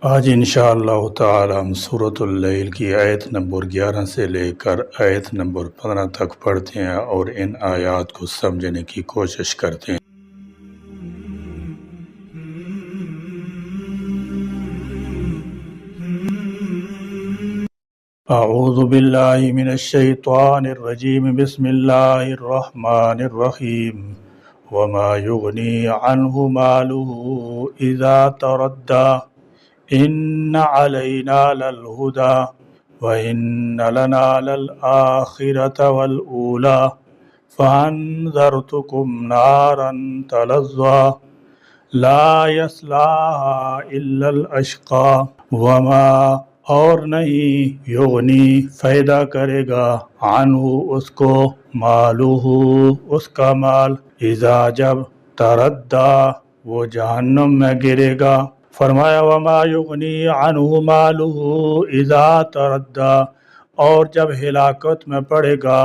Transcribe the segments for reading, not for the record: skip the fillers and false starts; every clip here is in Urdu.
آج انشاءاللہ تعالی ہم سورۃ اللیل کی آیت نمبر 11 سے لے کر آیت نمبر 15 تک پڑھتے ہیں اور ان آیات کو سمجھنے کی کوشش کرتے ہیں۔ اعوذ باللہ من الشیطان الرجیم، بسم اللہ الرحمن الرحیم۔ وما یغنی عنہ مالہ اذا تردى ان علینا للہدی وان لنا للآخرۃ والأولی فانذرتکم نارا تلظی لا یصلاها الا الاشقی وما اور نہیں یغنی فائدہ کرے گا عنہ اس کو مالہ اس کا مال اذا جب تردی وہ جہنم میں گرے گا۔ فرمایا وما یغنی عنہ مالہ اذا تردی، اور جب ہلاکت میں پڑے گا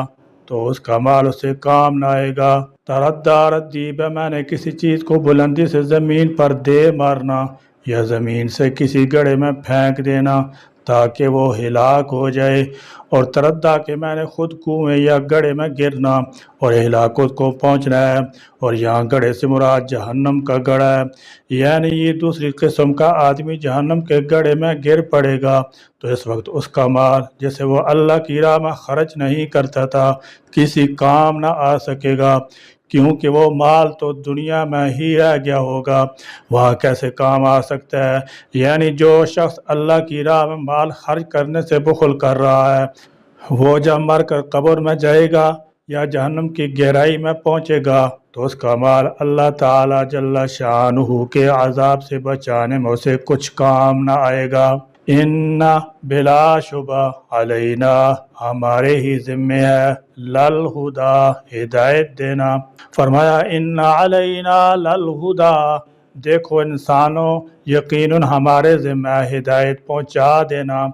تو اس کا مال اسے کام نہ آئے گا۔ تردی ردی بمعنی کسی چیز کو بلندی سے زمین پر دے مارنا یا زمین سے کسی گڑھے میں پھینک دینا تاکہ وہ ہلاک ہو جائے، اور تردی کے معنی خود کنویں یا گڑھے میں گرنا اور ہلاکت کو پہنچنا ہے، اور یہاں گڑھے سے مراد جہنم کا گڑھا ہے، یعنی یہ دوسری قسم کا آدمی جہنم کے گڑھے میں گر پڑے گا تو اس وقت اس کا مال جسے وہ اللہ کی راہ میں خرچ نہیں کرتا تھا کسی کام نہ آ سکے گا، کیونکہ وہ مال تو دنیا میں ہی رہ گیا ہوگا، وہاں کیسے کام آ سکتا ہے۔ یعنی جو شخص اللہ کی راہ میں مال خرچ کرنے سے بخل کر رہا ہے، وہ جب مر کر قبر میں جائے گا یا جہنم کی گہرائی میں پہنچے گا تو اس کا مال اللہ تعالی جل شانہ کے عذاب سے بچانے میں اسے کچھ کام نہ آئے گا۔ ان بلا شبہ علینا ہمارے ہی ذمہ ہے للہدی ہدایت دینا۔ فرمایا ان علینا للہدی، دیکھو انسانوں یقیناً ہمارے ذمہ ہدایت پہنچا دینا۔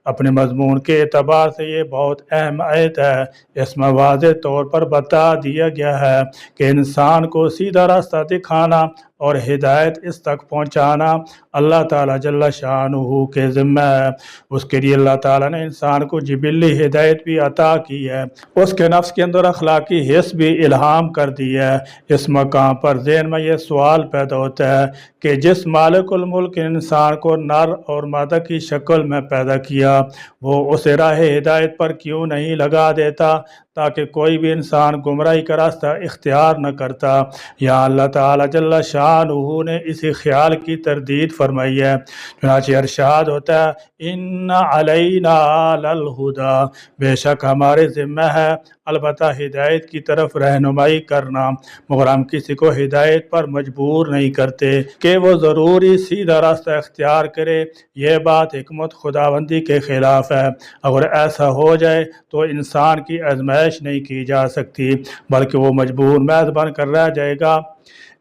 اپنے مضمون کے اعتبار سے یہ بہت اہم آیت ہے، اس میں واضح طور پر بتا دیا گیا ہے کہ انسان کو سیدھا راستہ دکھانا اور ہدایت اس تک پہنچانا اللہ تعالیٰ جل شانہ کے ذمہ ہے۔ اس کے لیے اللہ تعالیٰ نے انسان کو جبلی ہدایت بھی عطا کی ہے، اس کے نفس کے اندر اخلاقی حس بھی الہام کر دی ہے۔ اس مقام پر ذہن میں یہ سوال پیدا ہوتا ہے کہ جس مالک الملک نے انسان کو نر اور مادہ کی شکل میں پیدا کیا، وہ اسے راہ ہدایت پر کیوں نہیں لگا دیتا تاکہ کوئی بھی انسان گمراہی کا راستہ اختیار نہ کرتا۔ یہاں اللہ تعالیٰ جل شانہ نے اسی خیال کی تردید فرمائی ہے، چنانچہ ارشاد ہوتا ہے ان علینا للہدی، بے شک ہمارے ذمہ ہے البتہ ہدایت کی طرف رہنمائی کرنا، مگر ہم کسی کو ہدایت پر مجبور نہیں کرتے کہ وہ ضروری سیدھا راستہ اختیار کرے، یہ بات حکمت خداوندی کے خلاف ہے۔ اگر ایسا ہو جائے تو انسان کی آزمائش نہیں کی جا سکتی بلکہ وہ مجبور محض بن کر رہ جائے گا۔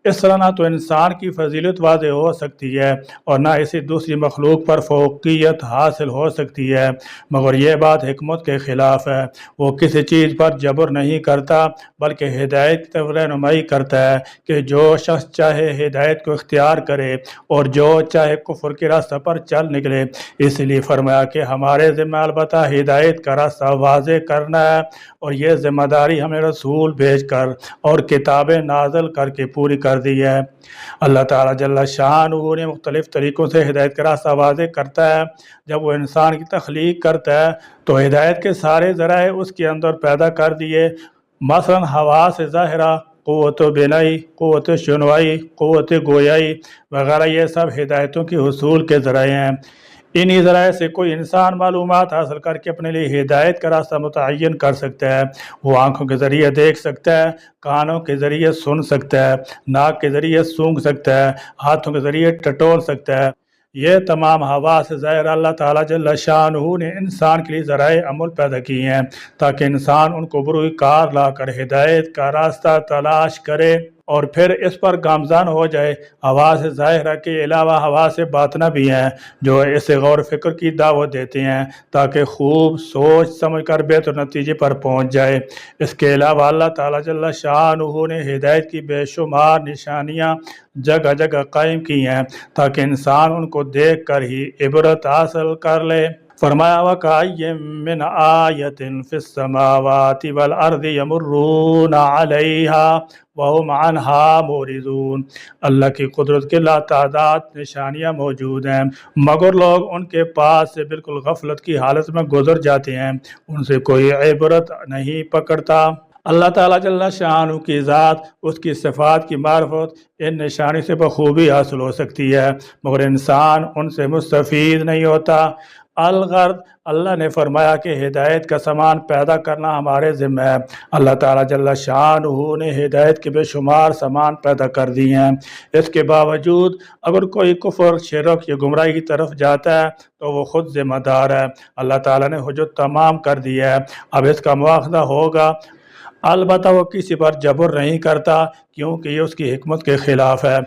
اس طرح نہ تو انسان کی فضیلت واضح ہو سکتی ہے اور نہ اسے دوسری مخلوق پر فوقیت حاصل ہو سکتی ہے، مگر یہ بات حکمت کے خلاف ہے۔ وہ کسی چیز پر جبر نہیں کرتا بلکہ ہدایت کی طرف رہنمائی کرتا ہے کہ جو شخص چاہے ہدایت کو اختیار کرے اور جو چاہے کفر کے راستہ پر چل نکلے۔ اس لیے فرمایا کہ ہمارے ذمہ البتہ ہدایت کا راستہ واضح کرنا ہے، اور یہ ذمہ داری ہمیں رسول بھیج کر اور کتابیں نازل کر کے پوری کر دی ہے۔ اللہ تعالیٰ جل شانہ نے مختلف طریقوں سے ہدایت کا راستہ واضح کرتا ہے۔ جب وہ انسان کی تخلیق کرتا ہے تو ہدایت کے سارے ذرائع اس کے اندر پیدا کر دیے، مثلا حواس ظاہرہ، قوت و بینائی، قوت شنوائی، قوت گویائی وغیرہ، یہ سب ہدایتوں کے حصول کے ذرائع ہیں۔ انہی ذرائع سے کوئی انسان معلومات حاصل کر کے اپنے لیے ہدایت کا راستہ متعین کر سکتا ہے۔ وہ آنکھوں کے ذریعے دیکھ سکتا ہے، کانوں کے ذریعے سن سکتا ہے، ناک کے ذریعے سونگھ سکتا ہے، ہاتھوں کے ذریعے ٹٹول سکتا ہے۔ یہ تمام حواس ظاہرہ اللہ تعالیٰ جل شانہ نے انسان کے لیے ذرائع عمل پیدا کی ہیں تاکہ انسان ان کو بروئے کار لا کر ہدایت کا راستہ تلاش کرے اور پھر اس پر گامزن ہو جائے۔ حواس ظاہرہ کے علاوہ حواس باطنہ بھی ہیں جو اسے غور و فکر کی دعوت دیتے ہیں تاکہ خوب سوچ سمجھ کر بہتر نتیجے پر پہنچ جائے۔ اس کے علاوہ اللہ تعالیٰ جل شانہ نے ہدایت کی بے شمار نشانیاں جگہ جگہ قائم کی ہیں تاکہ انسان ان کو دیکھ کر ہی عبرت حاصل کر لے۔ فرمایا وَكَأَيٍّ مِّنْ آيَةٍ فِي السَّمَاوَاتِ وَالْأَرْضِ يَمُرُّونَ عَلَيْهَا وَهُمْ عَنْهَا مُعْرِضُونَ۔ اللہ کی قدرت کے لاتعداد نشانیاں موجود ہیں مگر لوگ ان کے پاس سے بالکل غفلت کی حالت میں گزر جاتے ہیں، ان سے کوئی عبرت نہیں پکڑتا۔ اللہ تعالیٰ جل شانہ کی ذات، اس کی صفات کی معرفت ان نشانی سے بخوبی حاصل ہو سکتی ہے مگر انسان ان سے مستفید نہیں ہوتا۔ الغرض اللہ نے فرمایا کہ ہدایت کا سامان پیدا کرنا ہمارے ذمہ ہے۔ اللہ تعالیٰ جل شانہ نے ہدایت کے بے شمار سامان پیدا کر دی ہیں، اس کے باوجود اگر کوئی کفر، شرک یا گمراہی کی طرف جاتا ہے تو وہ خود ذمہ دار ہے۔ اللہ تعالیٰ نے حجت تمام کر دی ہے، اب اس کا مواخذہ ہوگا، البتہ وہ کسی پر جبر نہیں کرتا کیونکہ یہ اس کی حکمت کے خلاف ہے۔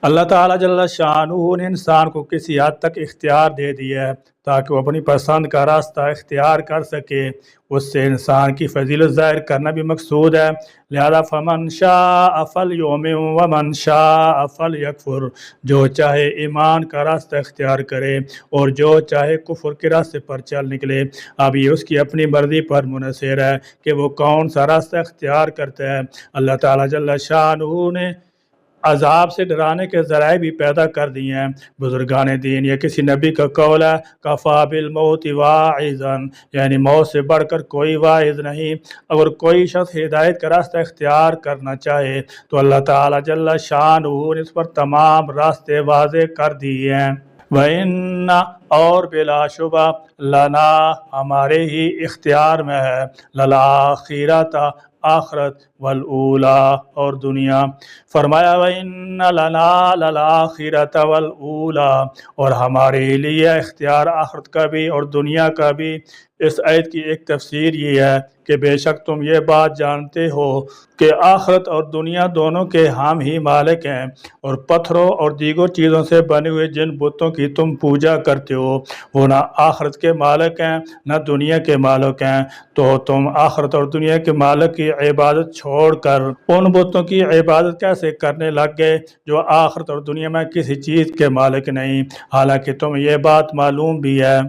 اللہ تعالیٰ جل شانہ نے انسان کو کسی حد تک اختیار دے دیا ہے تاکہ وہ اپنی پسند کا راستہ اختیار کر سکے، اس سے انسان کی فضیلت ظاہر کرنا بھی مقصود ہے۔ لہذا فمن شاء فلیؤمن ومن شاء فلیکفر، جو چاہے ایمان کا راستہ اختیار کرے اور جو چاہے کفر کے راستے پر چل نکلے۔ اب یہ اس کی اپنی مرضی پر منحصر ہے کہ وہ کون سا راستہ اختیار کرتا ہے۔ اللہ تعالیٰ جل شانہ نے عذاب سے ڈرانے کے ذرائع بھی پیدا کر دیے ہیں۔ بزرگان دین یا کسی نبی کا قول ہے کفا بالموت واعظا، یعنی موت سے بڑھ کر کوئی واعظ نہیں۔ اگر کوئی شخص ہدایت کا راستہ اختیار کرنا چاہے تو اللہ تعالیٰ جل شانہ نے اس پر تمام راستے واضح کر دیے ہیں۔ وَإِنَّ اور بلا شبہ لنا ہمارے ہی اختیار میں ہے، للآخرۃ آخرت، والأولا اور دنیا۔ فرمایا وَإِنَّ لَنَا لَلْآخِرَةَ وَالْأُولَى، اور ہمارے لیے اختیار آخرت کا بھی اور دنیا کا بھی۔ اس آیت کی ایک تفسیر یہ ہے کہ بے شک تم یہ بات جانتے ہو کہ آخرت اور دنیا دونوں کے ہم ہی مالک ہیں، اور پتھروں اور دیگر چیزوں سے بنے ہوئے جن بتوں کی تم پوجا کرتے ہو وہ نہ آخرت کے مالک ہیں نہ دنیا کے مالک ہیں، تو تم آخرت اور دنیا کے مالک کی عبادت چھوڑ کر ان بتوں کی عبادت کیسے کرنے لگ گئے جو آخرت اور دنیا میں کسی چیز کے مالک نہیں، حالانکہ تم یہ بات معلوم بھی ہے۔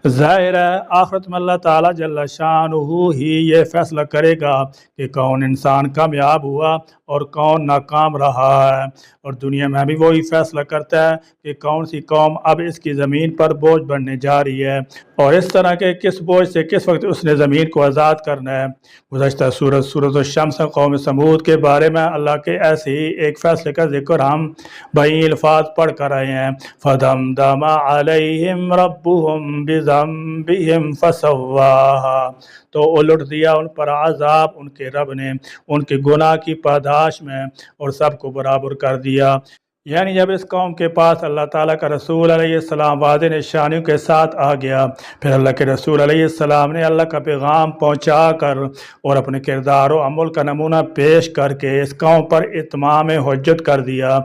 ظاہر ہے آخرت میں اللہ تعالیٰ جل شانہ ہی یہ فیصلہ کرے گا کہ کون انسان کامیاب ہوا اور کون ناکام رہا ہے، اور دنیا میں بھی وہی فیصلہ کرتا ہے کہ کون سی قوم اب اس کی زمین پر بوجھ بننے جا رہی ہے اور اس طرح کے کس بوجھ سے کس وقت اس نے زمین کو آزاد کرنا ہے۔ گزشتہ سورۃ الشمس قوم سمود کے بارے میں اللہ کے ایسے ہی ایک فیصلے کا ذکر ہم بئی الفاظ پڑھ کر آئے ہیں۔ فَدَمْدَمَ عَلَيْهِمْ رَبُّهُمْ بِذَنبِهِمْ فَسَوَّاهَا، تو الٹ دیا ان پر عذاب ان کے رب نے ان کے گناہ کی پاداش میں اور سب کو برابر کر دیا۔ یعنی جب اس قوم کے پاس اللہ تعالیٰ کا رسول علیہ السلام واضح نشانیوں کے ساتھ آ گیا، پھر اللہ کے رسول علیہ السلام نے اللہ کا پیغام پہنچا کر اور اپنے کردار و عمل کا نمونہ پیش کر کے اس قوم پر اتمام حجت کر دیا۔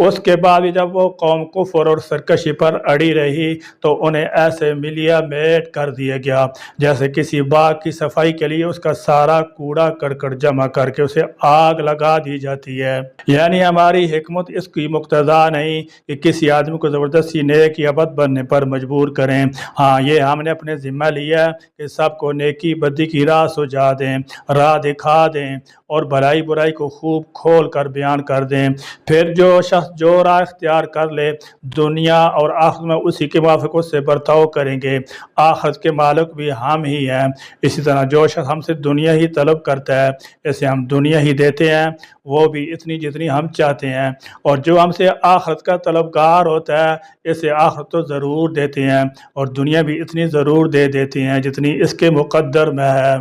اس کے بعد بھی جب وہ قوم کفر اور سرکشی پر اڑی رہی تو انہیں ایسے ملیا میٹ کر دیا گیا جیسے کسی باغ کی صفائی کے لیے اس کا سارا کوڑا کرکٹ جمع کر کے اسے آگ لگا دی جاتی ہے۔ یعنی ہماری حکمت اس کی مقتضا نہیں کہ کسی آدمی کو زبردستی نیک یا بد بننے پر مجبور کریں، ہاں یہ ہم نے اپنے ذمہ لیا کہ سب کو نیکی بدی کی راہ سجا دیں، راہ دکھا دیں اور بھلائی برائی کو خوب کھول کر بیان کر دیں۔ پھر جو شخص جو راہ اختیار کر لے دنیا اور آخرت میں اسی کے موافق اس سے برتاؤ کریں گے۔ آخرت کے مالک بھی ہم ہی ہیں، اسی طرح جو شخص ہم سے دنیا ہی طلب کرتا ہے اسے ہم دنیا ہی دیتے ہیں، وہ بھی اتنی جتنی ہم چاہتے ہیں، اور جو ہم سے آخرت کا طلبگار ہوتا ہے اسے آخرت تو ضرور دیتے ہیں اور دنیا بھی اتنی ضرور دے دیتے ہیں جتنی اس کے مقدر میں ہے۔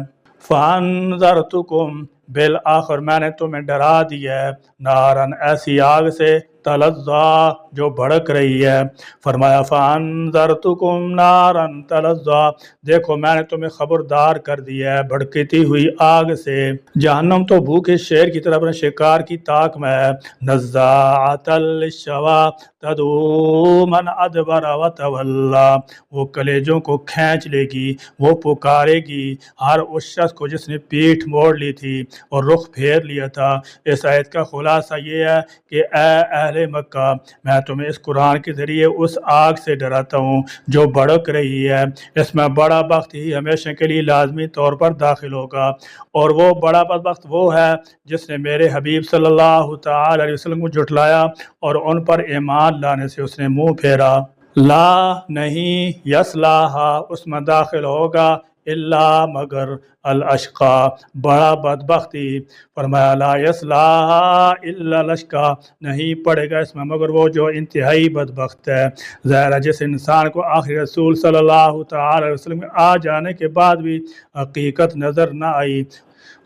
فَأَنذَرْتُكُمْ بالآخر، میں نے تمہیں ڈرا دیا ہے، نارن ایسی آگ سے تلظا جو بھڑک رہی ہے۔ فرمایا فانذرتکم نارا تلظا دیکھو میں نے تمہیں خبردار کر دیا ہے بھڑکتی ہوئی آگ سے۔ جہنم تو بھوکے شیر کی طرح اپنے شکار کی طاق میں ہے۔ نزاعۃ للشوا تدعو من ادبر وتولی وہ کلیجوں کو کھینچ لے گی، وہ پکارے گی ہر اس شخص کو جس نے پیٹھ موڑ لی تھی اور رخ پھیر لیا تھا۔ اس آیت کا خلاصہ یہ ہے کہ اے اہل مکہ میں تمہیں اس قرآن کے ذریعے اس آگ سے ڈراتا ہوں جو بھڑک رہی ہے۔ اس میں بڑا بخت ہی ہمیشہ کے لیے لازمی طور پر داخل ہوگا، اور وہ بڑا بدبخت وہ ہے جس نے میرے حبیب صلی اللہ تعالی علیہ وسلم کو جھٹلایا اور ان پر ایمان لانے سے اس نے منہ پھیرا۔ لا نہیں یصلاھا اس میں داخل ہوگا الا مگر الاشقا بڑا بدبختی۔ فرمایا لا یصلاھا الا الاشقا نہیں پڑے گا اس میں مگر وہ جو انتہائی بدبخت ہے۔ ظاہر ہے جس انسان کو آخری رسول صلی اللہ تعالی علیہ وسلم آ جانے کے بعد بھی حقیقت نظر نہ آئی،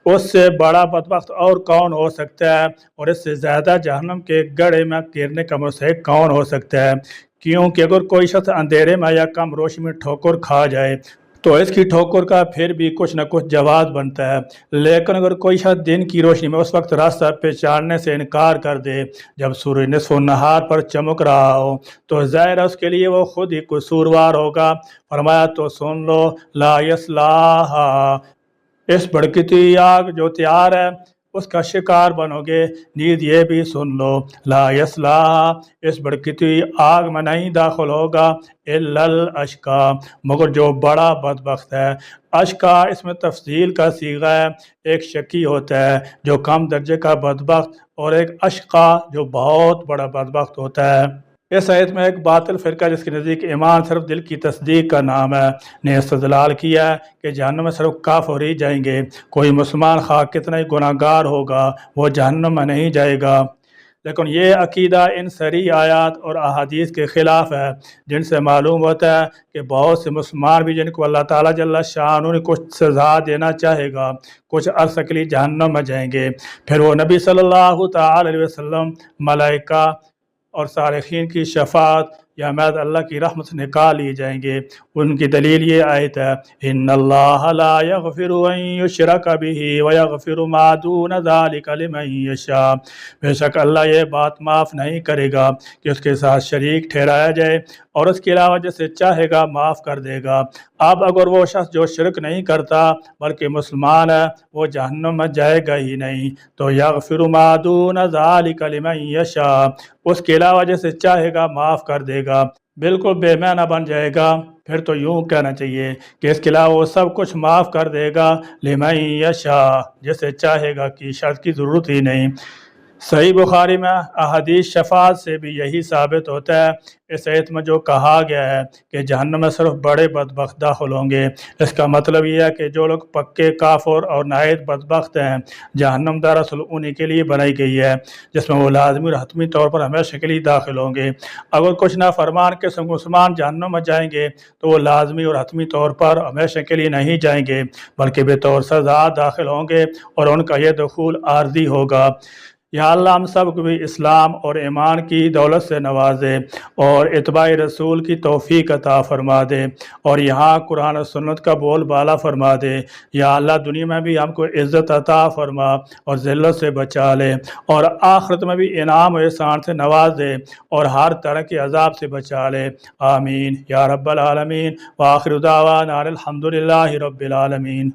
اس سے بڑا بدبخت اور کون ہو سکتا ہے، اور اس سے زیادہ جہنم کے گڑھے میں گرنے کا مستحق کون ہو سکتا ہے؟ کیونکہ اگر کوئی شخص اندھیرے میں یا کم روشنی میں ٹھوکر کھا جائے تو اس کی ٹھوکر کا پھر بھی کچھ نہ کچھ جواز بنتا ہے، لیکن اگر کوئی شخص دن کی روشنی میں اس وقت راستہ پہچاننے سے انکار کر دے جب سورج نصف النہار پر چمک رہا ہو تو ظاہر ہے اس کے لیے وہ خود ہی قصوروار ہوگا۔ فرمایا تو سن لو لا یصلاھا اس بھڑکتی آگ جو تیار ہے اس کا شکار بنو گے۔ نیز یہ بھی سن لو لا یصلاھا اس بھڑکتی آگ میں نہیں داخل ہوگا الا الاشقا مگر جو بڑا بدبخت ہے۔ اشقا اس میں تفضیل کا صیغہ ہے، ایک شقی ہوتا ہے جو کم درجے کا بدبخت اور ایک اشقا جو بہت بڑا بدبخت ہوتا ہے۔ اس آیت میں ایک باطل فرقہ جس کے نزدیک ایمان صرف دل کی تصدیق کا نام ہے نے استدلال کیا ہے کہ جہنم میں صرف کافر ہی جائیں گے، کوئی مسلمان خواہ کتنا ہی گناہ گار ہوگا وہ جہنم میں نہیں جائے گا۔ لیکن یہ عقیدہ ان صریح آیات اور احادیث کے خلاف ہے جن سے معلوم ہوتا ہے کہ بہت سے مسلمان بھی جن کو اللہ تعالیٰ جل شانہ نے کچھ سزا دینا چاہے گا کچھ عرصے کے لیے جہنم میں جائیں گے، پھر وہ نبی صلی اللہ تعالی علیہ وسلم، ملائکہ اور صالحین کی شفاعت یا حمایت اللہ کی رحمت سے نکال لیے جائیں گے۔ ان کی دلیل یہ آیت ہے ان اللہ لا یغفر ان یشرک بہ ویغفر ما دون ذلک لمن یشاء بے شک اللہ یہ بات معاف نہیں کرے گا کہ اس کے ساتھ شریک ٹھہرایا جائے اور اس کے علاوہ جسے چاہے گا معاف کر دے گا۔ اب اگر وہ شخص جو شرک نہیں کرتا بلکہ مسلمان ہے وہ جہنم میں جائے گا ہی نہیں تو یغفر ما دون ذلک لمن یشاء اس کے علاوہ جسے چاہے گا معاف کر دے گا، بالکل بے معنی بن جائے گا۔ پھر تو یوں کہنا چاہیے کہ اس کے علاوہ وہ سب کچھ معاف کر دے گا لمن یشاء جسے چاہے گا کی شرط کی ضرورت ہی نہیں۔ صحیح بخاری میں احادیث شفاعت سے بھی یہی ثابت ہوتا ہے۔ اس آیت میں جو کہا گیا ہے کہ جہنم میں صرف بڑے بدبخت داخل ہوں گے، اس کا مطلب یہ ہے کہ جو لوگ پکے کافر اور نہایت بدبخت ہیں جہنم دراصل انہی کے لیے بنائی گئی ہے جس میں وہ لازمی اور حتمی طور پر ہمیشہ کے لیے داخل ہوں گے۔ اگر کچھ نافرمان قسم مسلمان جہنم میں جائیں گے تو وہ لازمی اور حتمی طور پر ہمیشہ کے لیے نہیں جائیں گے بلکہ بطور سزا داخل ہوں گے اور ان کا یہ دخول عارضی ہوگا۔ یا اللہ ہم سب کو بھی اسلام اور ایمان کی دولت سے نوازے اور اتباع رسول کی توفیق عطا فرما دے اور یہاں قرآن و سنت کا بول بالا فرما دے۔ یا اللہ دنیا میں بھی ہم کو عزت عطا فرما اور ذلت سے بچا لے اور آخرت میں بھی انعام و احسان سے نواز دے اور ہر طرح کے عذاب سے بچا لے، آمین یا رب العالمین۔ وآخر دعوانا الحمد للہ رب العالمین۔